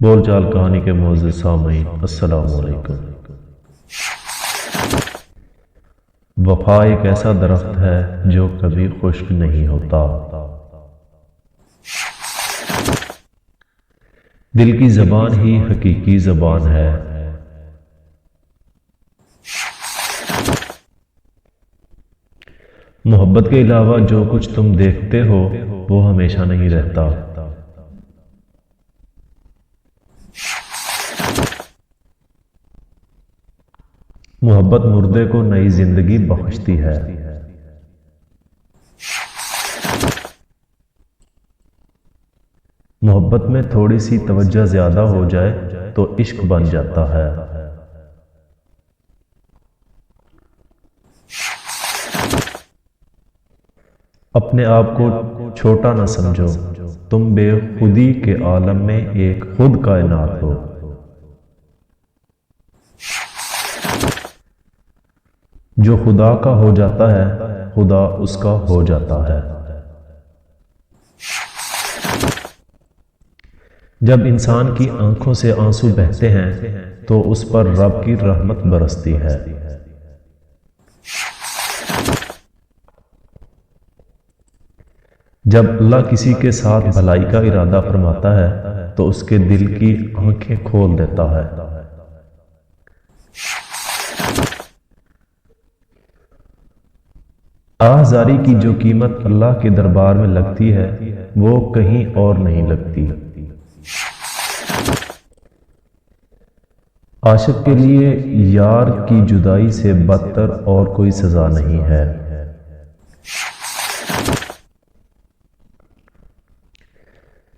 بول چال کہانی کے معزز سامعین السلام علیکم۔ وفا ایک ایسا درخت ہے جو کبھی خشک نہیں ہوتا۔ دل کی زبان ہی حقیقی زبان ہے۔ محبت کے علاوہ جو کچھ تم دیکھتے ہو وہ ہمیشہ نہیں رہتا۔ محبت مردے کو نئی زندگی بخشتی ہے۔ محبت میں تھوڑی سی توجہ زیادہ ہو جائے تو عشق بن جاتا ہے۔ اپنے آپ کو چھوٹا نہ سمجھو، تم بے خودی کے عالم میں ایک خود کائنات ہو۔ جو خدا کا ہو جاتا ہے خدا اس کا ہو جاتا ہے۔ جب انسان کی آنکھوں سے آنسو بہتے ہیں تو اس پر رب کی رحمت برستی ہے۔ جب اللہ کسی کے ساتھ بھلائی کا ارادہ فرماتا ہے تو اس کے دل کی آنکھیں کھول دیتا ہے۔ آہذاری کی جو قیمت اللہ کے دربار میں لگتی ہے وہ کہیں اور نہیں لگتی۔ عاشق کے لیے یار کی جدائی سے بدتر اور کوئی سزا نہیں ہے۔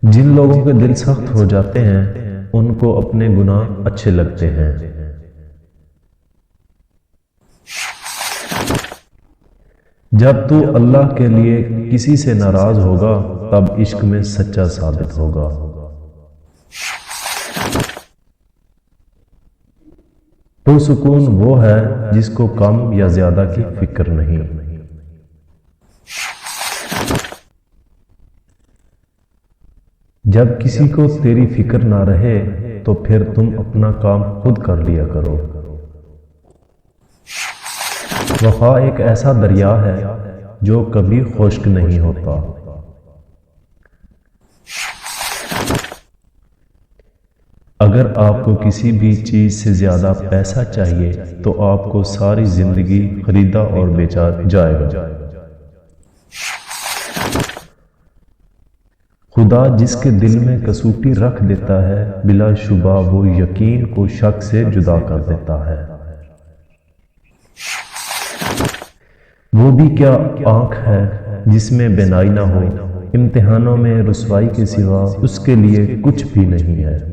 جن لوگوں کے دل سخت ہو جاتے ہیں ان کو اپنے گناہ اچھے لگتے ہیں۔ جب تو اللہ کے لیے کسی سے ناراض ہوگا تب عشق میں سچا ثابت ہوگا۔ پرسکون وہ ہے جس کو کم یا زیادہ کی فکر نہیں۔ جب کسی کو تیری فکر نہ رہے تو پھر تم اپنا کام خود کر لیا کرو۔ وفا ایک ایسا دریا ہے جو کبھی خشک نہیں ہوتا۔ اگر آپ کو کسی بھی چیز سے زیادہ پیسہ چاہیے تو آپ کو ساری زندگی خریدا اور بیچا جائے گا۔ خدا جس کے دل میں کسوٹی رکھ دیتا ہے بلا شبہ وہ یقین کو شک سے جدا کر دیتا ہے۔ وہ بھی کیا آنکھ ہے جس میں بینائی نہ ہو، امتحانوں میں رسوائی کے سوا اس کے لیے کچھ بھی نہیں ہے۔